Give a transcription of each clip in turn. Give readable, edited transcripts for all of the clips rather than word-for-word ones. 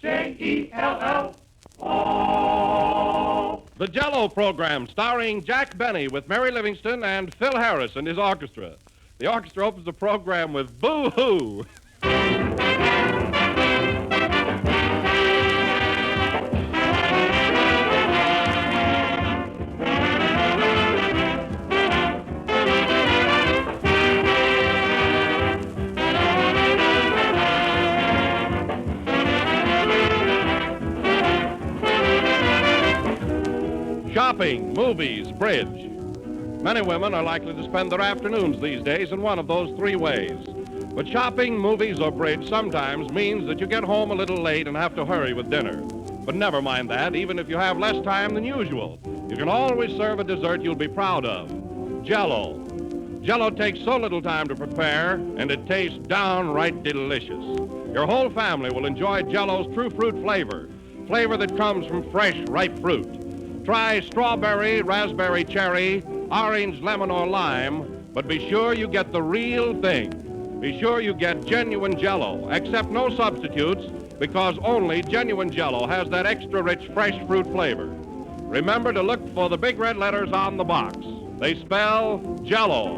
J-E-L-L-O. The Jell-O program, starring Jack Benny with Mary Livingston and Phil Harris and his orchestra. The orchestra opens the program with Boo-Hoo. Shopping, movies, bridge. Many women are likely to spend their afternoons these days in one of those three ways. But shopping, movies, or bridge sometimes means that you get home a little late and have to hurry with dinner. But never mind that, even if you have less time than usual. You can always serve a dessert you'll be proud of. Jell-O. Jell-O takes so little time to prepare, and it tastes downright delicious. Your whole family will enjoy Jell-O's true fruit flavor that comes from fresh, ripe fruit. Try strawberry, raspberry, cherry, orange, lemon, or lime, but be sure you get the real thing. Be sure you get genuine Jell-O. Accept no substitutes, because only genuine Jell-O has that extra rich, fresh fruit flavor. Remember to look for the big red letters on the box. They spell Jell-O.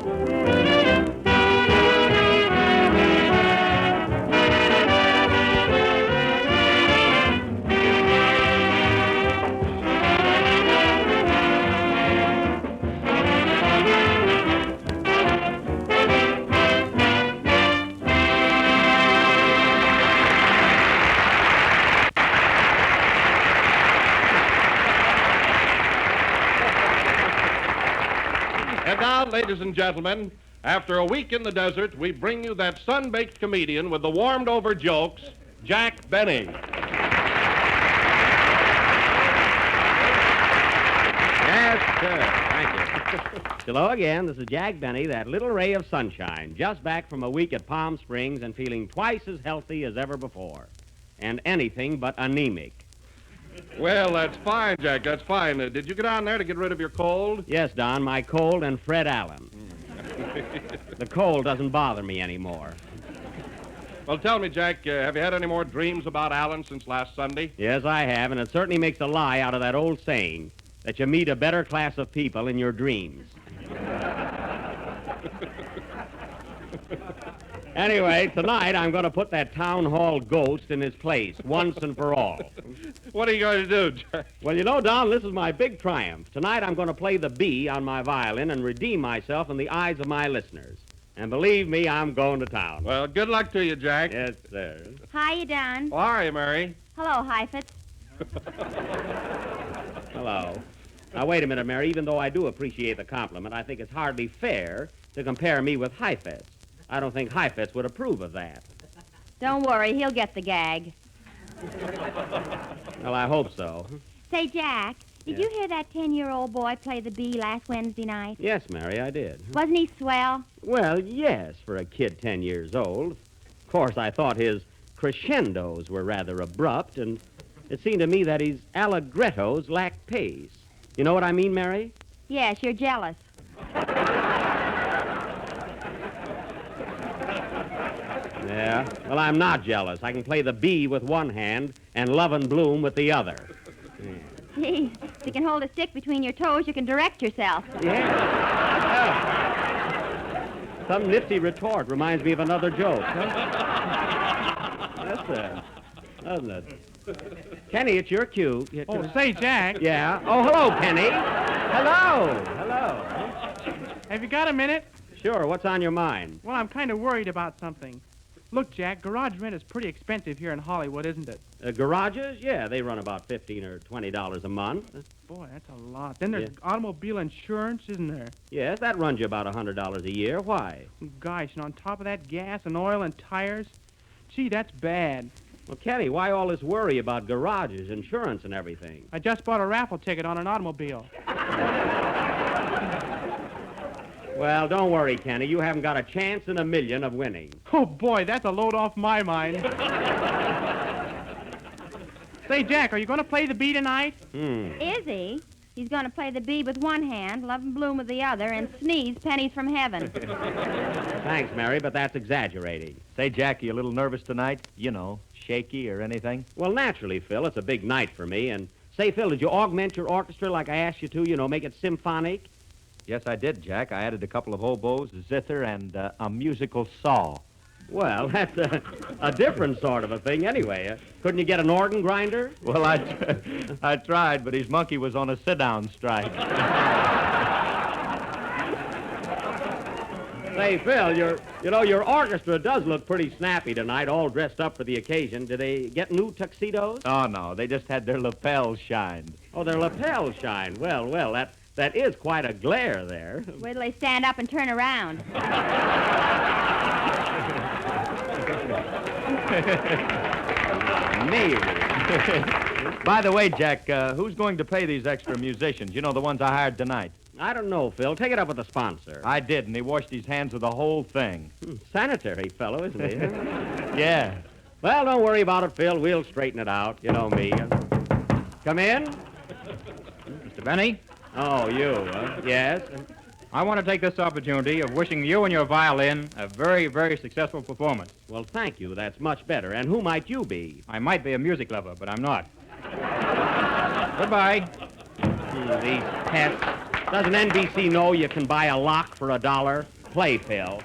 And now, ladies and gentlemen, after a week in the desert, we bring you that sun-baked comedian with the warmed-over jokes, Jack Benny. Yes, sir. Thank you. Hello again. This is Jack Benny, that little ray of sunshine, just back from a week at Palm Springs and feeling twice as healthy as ever before. And anything but anemic. Well, that's fine, Jack. That's fine. Did you get down there to get rid of your cold? Yes, Don, my cold and Fred Allen. The cold doesn't bother me anymore. Well, tell me, Jack, have you had any more dreams about Allen since last Sunday? Yes, I have, and it certainly makes a lie out of that old saying that you meet a better class of people in your dreams. Anyway, tonight I'm going to put that town hall ghost in his place once and for all. What are you going to do, Jack? Well, you know, Don, this is my big triumph. Tonight I'm going to play the B on my violin and redeem myself in the eyes of my listeners. And believe me, I'm going to town. Well, good luck to you, Jack. Yes, sir. Hiya, Don. How are you, Mary? Hello, Heifetz. Hello. Now, wait a minute, Mary. Even though I do appreciate the compliment, I think it's hardly fair to compare me with Heifetz. I don't think Heifetz would approve of that. Don't worry, he'll get the gag. Well, I hope so. Say, Jack, did you hear that 10-year-old boy play the B last Wednesday night? Yes, Mary, I did. Wasn't he swell? Well, yes, for a kid 10 years old. Of course, I thought his crescendos were rather abrupt, and it seemed to me that his allegrettos lacked pace. You know what I mean, Mary? Yes, you're jealous. Yeah? Well, I'm not jealous. I can play the B with one hand and Love and Bloom with the other. Yeah. Gee, if you can hold a stick between your toes, you can direct yourself. Yeah. Some nifty retort reminds me of another joke. Huh? That's it, doesn't it? Kenny, it's your cue. Oh, say, Jack. Yeah? Oh, hello, Kenny. Hello. Hello. Have you got a minute? Sure, what's on your mind? Well, I'm kind of worried about something. Look, Jack, garage rent is pretty expensive here in Hollywood, isn't it? Garages? Yeah, they run about $15 or $20 a month. Boy, that's a lot. Then there's automobile insurance, isn't there? Yes, that runs you about $100 a year. Why? Gosh, and on top of that, gas and oil and tires. Gee, that's bad. Well, Kenny, why all this worry about garages, insurance, and everything? I just bought a raffle ticket on an automobile. Well, don't worry, Kenny. You haven't got a chance in a million of winning. Oh, boy, that's a load off my mind. Say, Jack, are you going to play the B tonight? Is he? He's going to play the B with one hand, Love and Bloom with the other, and sneeze pennies from heaven. Thanks, Mary, but that's exaggerating. Say, Jack, you a little nervous tonight? You know, shaky or anything? Well, naturally, Phil, it's a big night for me. And say, Phil, did you augment your orchestra like I asked you to? You know, make it symphonic? Yes, I did, Jack. I added a couple of oboes, a zither, and a musical saw. Well, that's a different sort of a thing anyway. Couldn't you get an organ grinder? Well, I tried, but his monkey was on a sit-down strike. Say, Phil, your orchestra does look pretty snappy tonight, all dressed up for the occasion. Did they get new tuxedos? Oh, no, they just had their lapels shined. Oh, their lapels shine. Well, that is quite a glare there. Wait till they stand up and turn around. Maybe. By the way, Jack, who's going to pay these extra musicians? You know, the ones I hired tonight. I don't know, Phil. Take it up with the sponsor. I did, and he washed his hands of the whole thing. Sanitary fellow, isn't he? Yeah. Well, don't worry about it, Phil. We'll straighten it out. You know me. Come in. Mr. Benny, Oh, you, yes? I want to take this opportunity of wishing you and your violin a very, very successful performance. Well, thank you. That's much better. And who might you be? I might be a music lover, but I'm not. Goodbye. These pests. Doesn't NBC know you can buy a lock for $1? Play, Phil.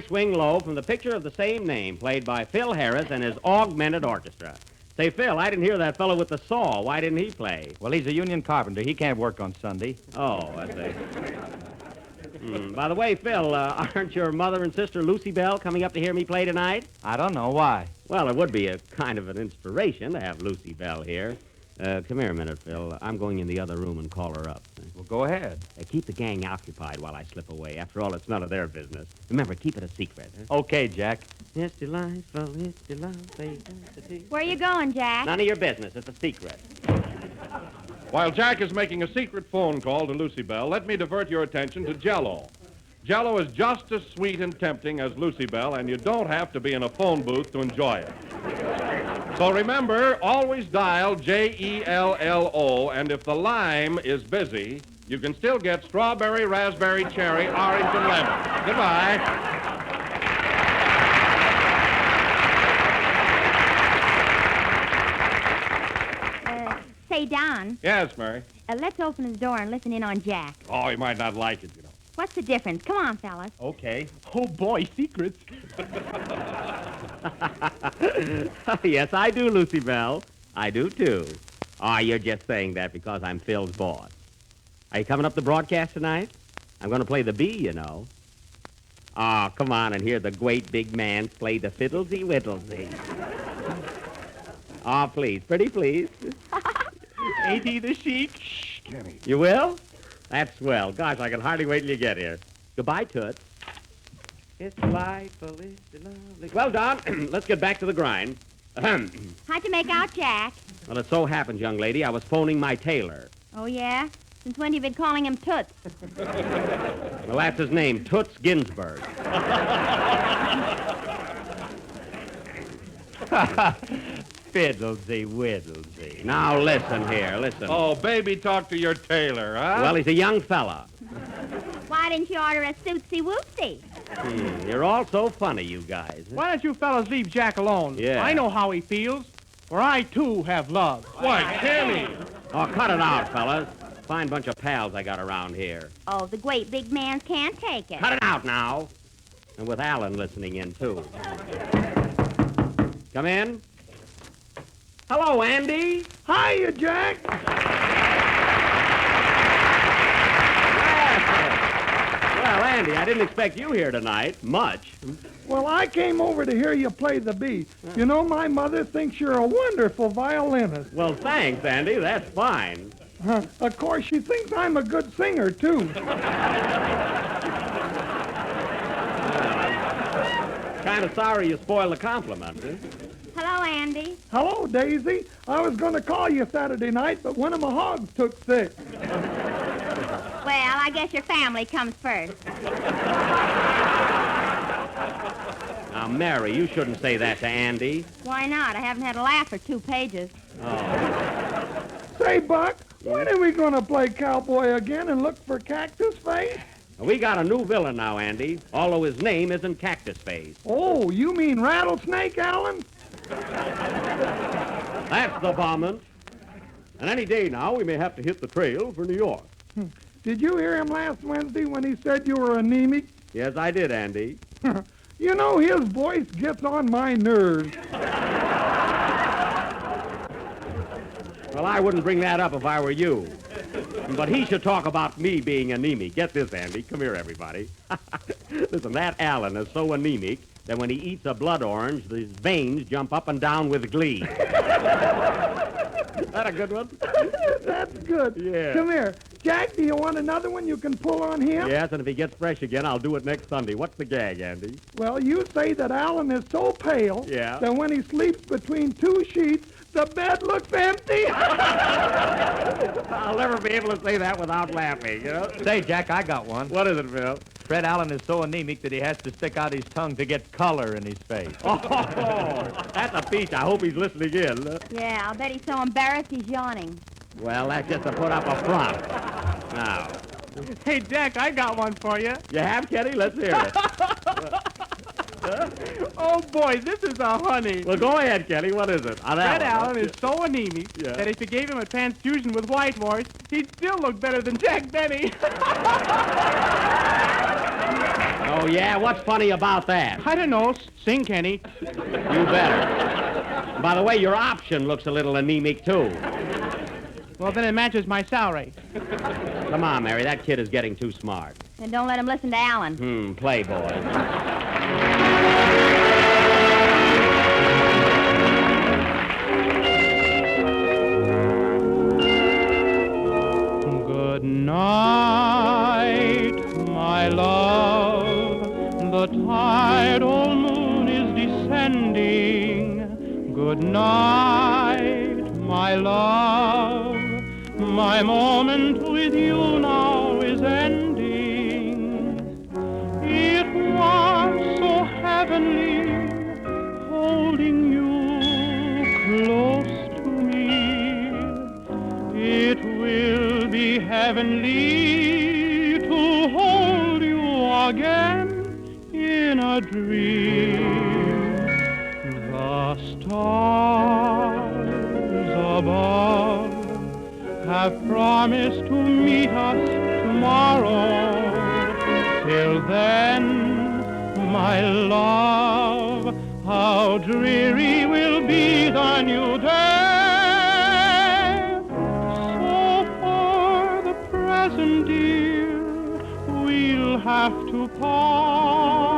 Swing Low from the picture of the same name, played by Phil Harris and his augmented orchestra. Say, Phil, I didn't hear that fellow with the saw. Why didn't he play? Well, he's a union carpenter. He can't work on Sunday. Oh, I see. By the way, Phil, aren't your mother and sister Lucy Bell coming up to hear me play tonight? I don't know why. Well, it would be a kind of an inspiration to have Lucy Bell here. Come here a minute, Phil. I'm going in the other room and call her up. Well, go ahead. Keep the gang occupied while I slip away. After all, it's none of their business. Remember, keep it a secret. Huh? Okay, Jack. It's delightful, it's delightful. Where you going, Jack? None of your business. It's a secret. While Jack is making a secret phone call to Lucy Bell, let me divert your attention to Jell-O. Jell-O is just as sweet and tempting as Lucy Bell, and you don't have to be in a phone booth to enjoy it. So remember, always dial Jell-O, and if the line is busy, you can still get strawberry, raspberry, cherry, orange, and lemon. Goodbye. Say, Don, Yes, Mary. let's open his door and listen in on Jack. Oh, he might not like it, you know. What's the difference? Come on, fellas. Okay. Oh, boy, secrets. Yes, I do, Lucy Bell. I do, too. Oh, you're just saying that because I'm Phil's boss. Are you coming up to broadcast tonight? I'm going to play the B, you know. Oh, come on and hear the great big man play the fiddlesy whittlesy. Oh, please, pretty please. Ain't he the chic? Shh, Kenny. You will? That's swell. Gosh, I can hardly wait till you get here. Goodbye, Toots. It's delightful, it's lovely. Well, Don, let's get back to the grind. How'd you make out, Jack? Well, it so happens, young lady, I was phoning my tailor. Oh, yeah? Since when have you been calling him Toots? Well, that's his name, Toots Ginsburg. Fiddlesy whittlesy. Now, listen here, listen. Oh, baby, talk to your tailor, huh? Well, he's a young fella. Why didn't you order a Sootsy Woopsy? You're all so funny, you guys. Why don't you fellas leave Jack alone? Yeah. I know how he feels. For I, too, have love. Why, Kenny? Oh, cut it out, fellas. Fine bunch of pals I got around here. Oh, the great big man can't take it. Cut it out now. And with Alan listening in, too. Come in. Hello, Andy. Hiya, Jack. Well, Andy, I didn't expect you here tonight. Much. Well, I came over to hear you play the bee. You know, my mother thinks you're a wonderful violinist. Well, thanks, Andy. That's fine. Of course, she thinks I'm a good singer, too. Kind of sorry you spoiled the compliment. Huh? Hello, Andy. Hello, Daisy. I was going to call you Saturday night, but one of my hogs took sick. Well, I guess your family comes first. Now, Mary, you shouldn't say that to Andy. Why not? I haven't had a laugh for 2 pages. Oh. Say, Buck, when are we going to play cowboy again and look for Cactus Face? We got a new villain now, Andy, although his name isn't Cactus Face. Oh, you mean Rattlesnake, Alan? That's the varmint. And any day now, we may have to hit the trail for New York. Did you hear him last Wednesday when he said you were anemic? Yes, I did, Andy. You know, his voice gets on my nerves. Well, I wouldn't bring that up if I were you. But he should talk about me being anemic. Get this, Andy. Come here, everybody. Listen, that Alan is so anemic that when he eats a blood orange, his veins jump up and down with glee. Is that a good one? That's good. Yeah. Come here. Jack, do you want another one you can pull on him? Yes, and if he gets fresh again, I'll do it next Sunday. What's the gag, Andy? Well, you say that Alan is so pale that when he sleeps between 2 sheets, the bed looks empty. I'll never be able to say that without laughing, you know? Say, Jack, I got one. What is it, Phil? Fred Allen is so anemic that he has to stick out his tongue to get color in his face. Oh, that's a peach. I hope he's listening in. Yeah, I'll bet he's so embarrassed he's yawning. Well, that's just to put up a front. Now, Hey, Jack, I got one for you. you have, Kenny? Let's hear it. Oh, boy, this is a honey. Well, go ahead, Kenny. What is it? Fred Allen is so anemic Yeah. that if you gave him a transfusion with Whitemore's, he'd still look better than Jack Benny. Oh, yeah? What's funny about that? I don't know. Sing, Kenny. You better. By the way, your option looks a little anemic, too. Well, then it matches my salary. Come on, Mary. That kid is getting too smart. And don't let him listen to Alan. Playboy. Good night, my love. The tired old moon is descending. Good night, my love. My moment with you now is ending. It was so heavenly holding you close to me. It will be heavenly to hold you again in a dream. The stars above have promised to meet us tomorrow. Till then, my love, how dreary will be the new day. So for the present, dear, we'll have to part.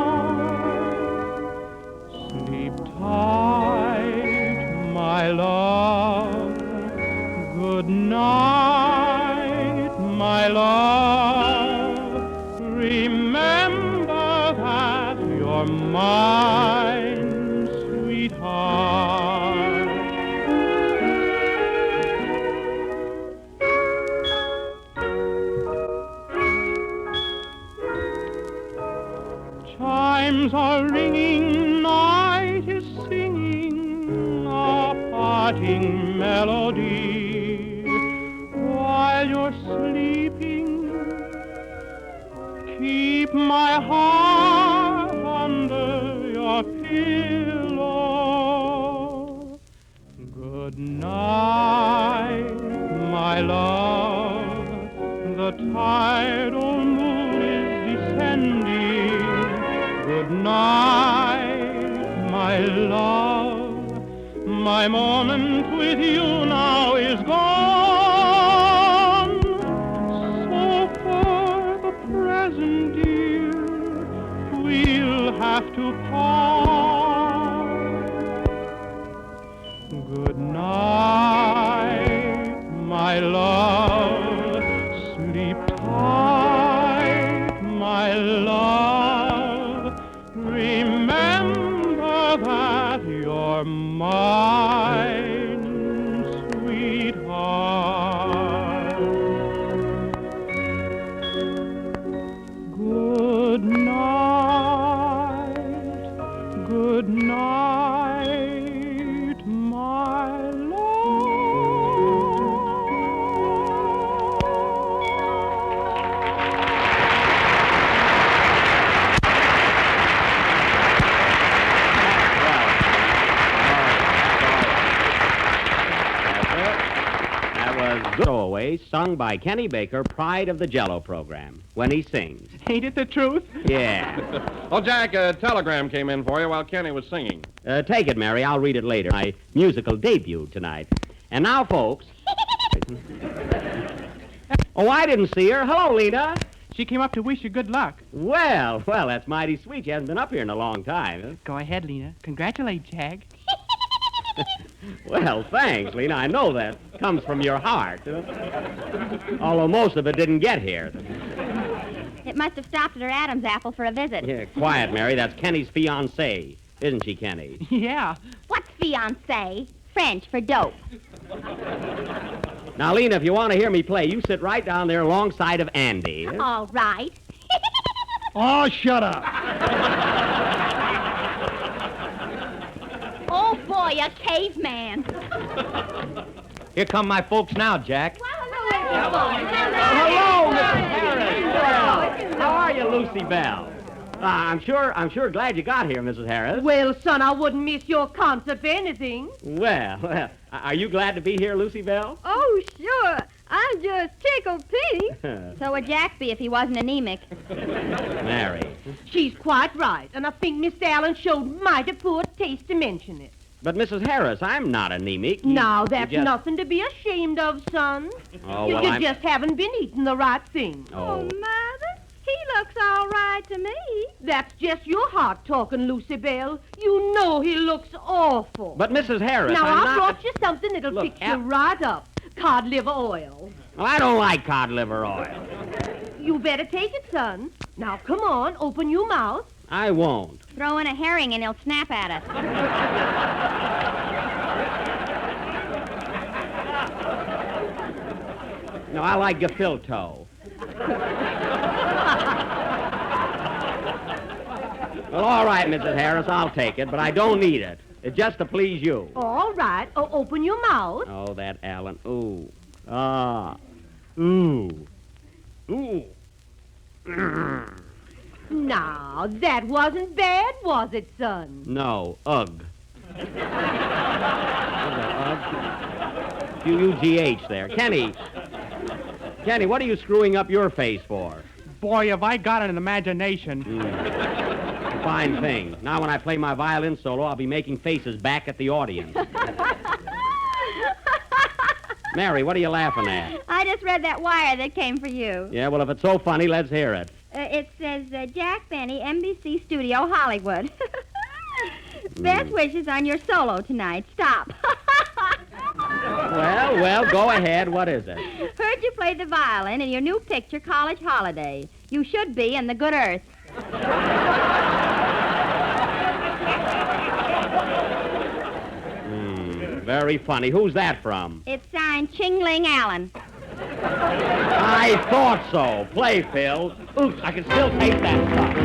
you're mine, sweetheart. Chimes are ringing, night is singing a parting melody. While you're sleeping, keep my heart under your pillow. Good night, my love. The tired old moon is descending. Good night, my love. My moment with you now is gone. So for the present, dear, we'll have to part. Good night, my love. Sleep tight, my love. Remember that you're mine, sweetheart. Good night, my Stowaway, sung by Kenny Baker, pride of the Jello program, when he sings. Ain't it the truth? Yeah. Well, Jack, a telegram came in for you while Kenny was singing. Take it, Mary. I'll read it later. My musical debut tonight. And now, folks. Oh, I didn't see her. Hello, Lena. She came up to wish you good luck. Well, that's mighty sweet. She hasn't been up here in a long time. Go ahead, Lena. Congratulate Jag. Well, thanks, Lena. I know that comes from your heart. Although most of it didn't get here. It must have stopped at her Adam's apple for a visit. Yeah, quiet, Mary. That's Kenny's fiancée. Isn't she, Kenny? Yeah. What's fiancé? French for dope. Now, Lena, if you want to hear me play, you sit right down there alongside of Andy. All right. Oh, shut up. Oh, boy, a caveman. Here come my folks now, Jack. Hello, Mrs. Harris. Well, how are you, Lucy Bell? I'm sure glad you got here, Mrs. Harris. Well, son, I wouldn't miss your concert for anything. Well, are you glad to be here, Lucy Bell? Oh, sure. I'm just tickled pink. So would Jack be if he wasn't anemic. Mary. She's quite right, and I think Miss Allen showed mighty poor taste to mention it. But, Mrs. Harris, I'm not anemic. Now, that's nothing to be ashamed of, son. Oh, you well, just haven't been eating the right thing. Oh, Mother, he looks all right to me. That's just your heart talking, Lucy Bell. You know he looks awful. But, Mrs. Harris, now, I'm I not... brought you something that'll Look, fix you right up. Cod liver oil. Well, I don't like cod liver oil. You better take it, son. Now, come on, open your mouth. I won't. Throw in a herring and he'll snap at us. No, I like gefilte. Well, all right, Mrs. Harris, I'll take it, but I don't need it. It's just to please you. All right. Oh, open your mouth. Oh, that Allen. Ooh. Ah. Ooh. Ooh. Now, that wasn't bad, was it, son? No. Ugh. Ugh. there. Kenny, what are you screwing up your face for? Boy, have I got an imagination. Fine thing. Now when I play my violin solo, I'll be making faces back at the audience. Mary, what are you laughing at? I just read that wire that came for you. Yeah, well, if it's so funny, let's hear it. It says, Jack Benny, NBC Studio, Hollywood. Best wishes on your solo tonight. Stop. Well, go ahead. What is it? Heard you play the violin in your new picture, College Holiday. You should be in the good earth. Very funny. Who's that from? It's signed Ching-Ling Allen. I thought so. Play, Phil. Oops, I can still taste that stuff.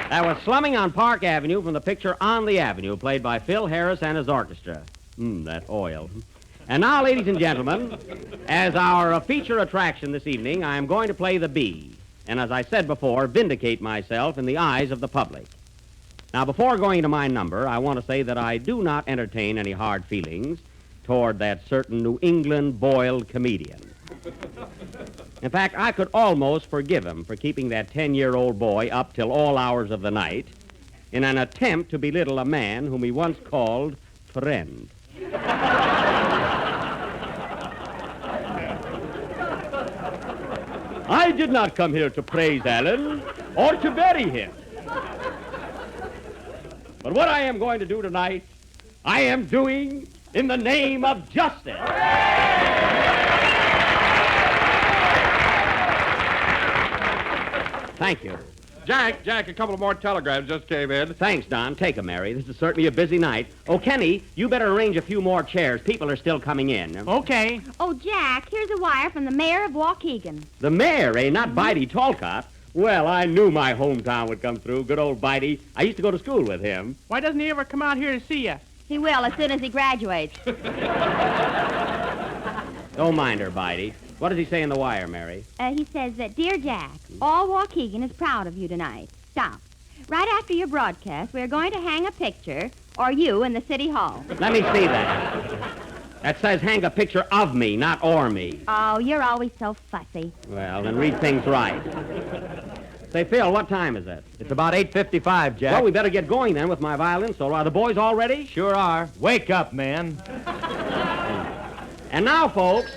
That was Slumming on Park Avenue from the picture On the Avenue, played by Phil Harris and his orchestra. That oil. And now, ladies and gentlemen, as our feature attraction this evening, I am going to play the bee. And as I said before, vindicate myself in the eyes of the public. Now, before going to my number, I want to say that I do not entertain any hard feelings toward that certain New England boiled comedian. In fact, I could almost forgive him for keeping that 10-year-old boy up till all hours of the night in an attempt to belittle a man whom he once called friend. I did not come here to praise Alan or to bury him. But what I am going to do tonight, I am doing in the name of justice. Thank you. Jack, a couple of more telegrams just came in. Thanks, Don. Take 'em, Mary. This is certainly a busy night. Oh, Kenny, you better arrange a few more chairs. People are still coming in. Okay. Oh, Jack, here's a wire from the mayor of Waukegan. The mayor, eh? Not Bitey Talcott. Well, I knew my hometown would come through. Good old Bitey. I used to go to school with him. Why doesn't he ever come out here to see you? He will as soon as he graduates. Don't mind her, Bitey. What does he say in the wire, Mary? He says that, Dear Jack, all Waukegan is proud of you tonight. Stop. Right after your broadcast, we're going to hang a picture, or you, in the city hall. Let me see that. That says hang a picture of me, not or me. Oh, you're always so fussy. Well, then read things right. Say, Phil, what time is it? It's about 8:55, Jack. Well, we better get going then with my violin solo. Are the boys all ready? Sure are. Wake up, man. And now, folks.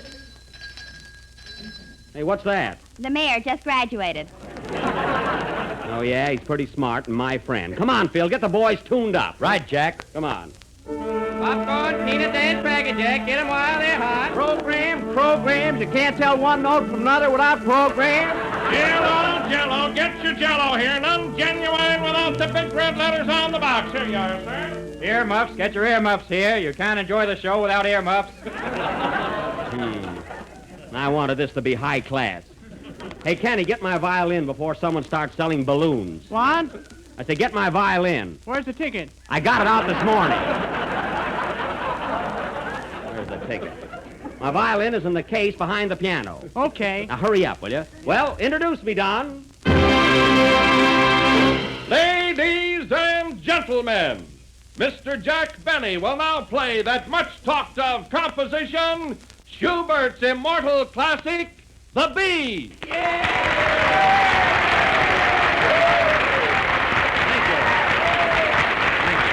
Hey, what's that? The mayor just graduated. Oh, yeah, he's pretty smart and my friend. Come on, Phil, get the boys tuned up. Right, Jack. Come on. Popcorn, peanut, dance packet, Jack. Get 'em while they're hot. Programs. You can't tell one note from another without programs. Jello, get your Jello here. None genuine without the big red letters on the box. Here you are, sir. Earmuffs, get your earmuffs here. You can't enjoy the show without earmuffs. I wanted this to be high class. Hey, Kenny, get my violin before someone starts selling balloons. What? I said, get my violin. Where's the ticket? I got it out this morning. Where's the ticket? My violin is in the case behind the piano. Okay. Now, hurry up, will you? Well, introduce me, Don. Ladies and gentlemen, Mr. Jack Benny will now play that much-talked-of composition, Schubert's immortal classic, The Bee. Thank you.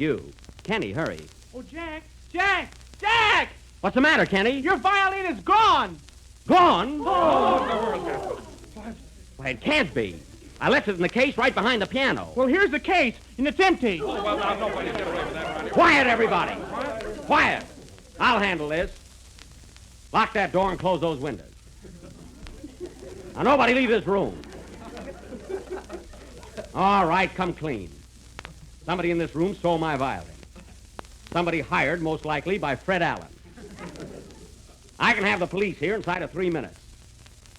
you. Kenny, hurry. Oh, Jack! Jack! Jack! What's the matter, Kenny? Your violin is gone! Gone? Oh. Why, it can't be. I left it in the case right behind the piano. Well, here's the case, and it's empty. Oh, well, now, nobody get away with that around here. Quiet, everybody. Quiet. I'll handle this. Lock that door and close those windows. Now, nobody leave this room. All right, come clean. Somebody in this room stole my violin. Somebody hired, most likely, by Fred Allen. I can have the police here inside of 3 minutes.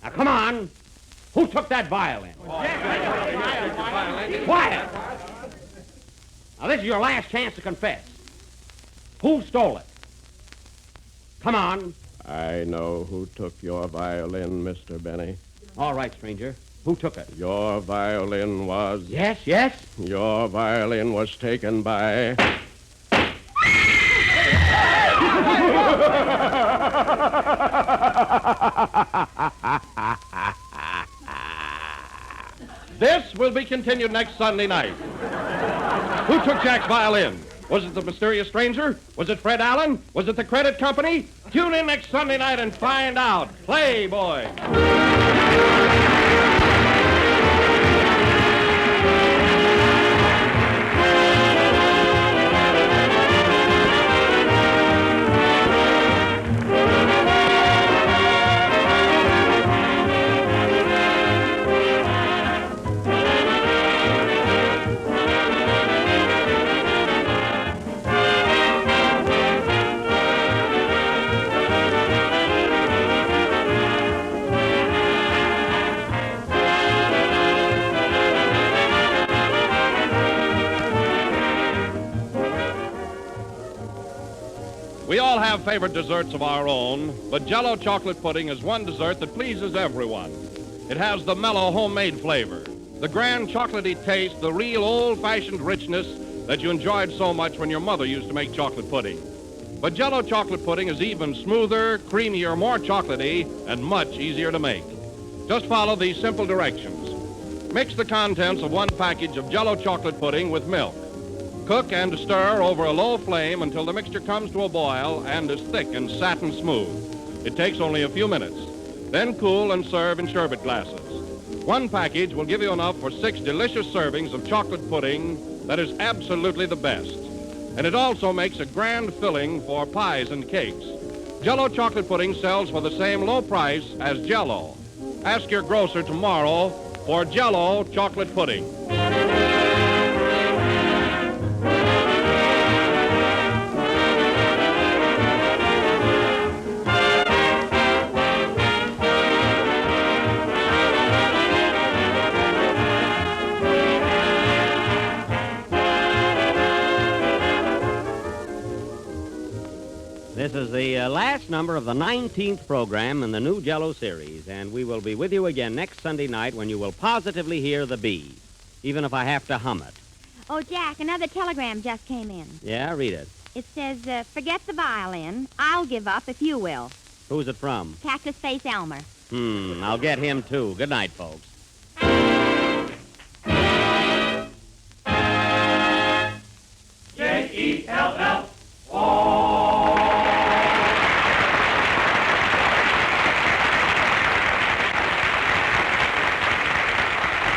Now, come on. Who took that violin? Quiet. Now, this is your last chance to confess. Who stole it? Come on. I know who took your violin, Mr. Benny. All right, stranger. Who took it? Your violin was... Yes, yes? Your violin was taken by... This will be continued next Sunday night. Who took Jack's violin? Was it the mysterious stranger? Was it Fred Allen? Was it the credit company? Tune in next Sunday night and find out. Playboy. We all have favorite desserts of our own, but Jell-O chocolate pudding is one dessert that pleases everyone. It has the mellow homemade flavor, the grand chocolatey taste, the real old-fashioned richness that you enjoyed so much when your mother used to make chocolate pudding. But Jell-O chocolate pudding is even smoother, creamier, more chocolatey, and much easier to make. Just follow these simple directions. Mix the contents of one package of Jell-O chocolate pudding with milk. Cook and stir over a low flame until the mixture comes to a boil and is thick and satin smooth. It takes only a few minutes. Then cool and serve in sherbet glasses. One package will give you enough for 6 delicious servings of chocolate pudding that is absolutely the best. And it also makes a grand filling for pies and cakes. Jell-O chocolate pudding sells for the same low price as Jell-O. Ask your grocer tomorrow for Jell-O chocolate pudding. This is the last number of the 19th program in the new Jell-O series, and we will be with you again next Sunday night when you will positively hear the bee, even if I have to hum it. Oh, Jack, another telegram just came in. Yeah, read it. It says, forget the violin. I'll give up if you will. Who's it from? Cactus Face Elmer. I'll get him, too. Good night, folks. Jell-O.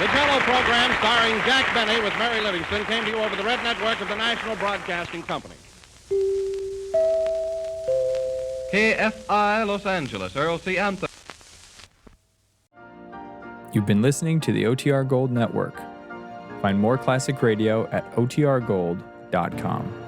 The Jell-O program starring Jack Benny with Mary Livingston came to you over the Red Network of the National Broadcasting Company. KFI Los Angeles, Earl C. Anthem. You've been listening to the OTR Gold Network. Find more classic radio at otrgold.com.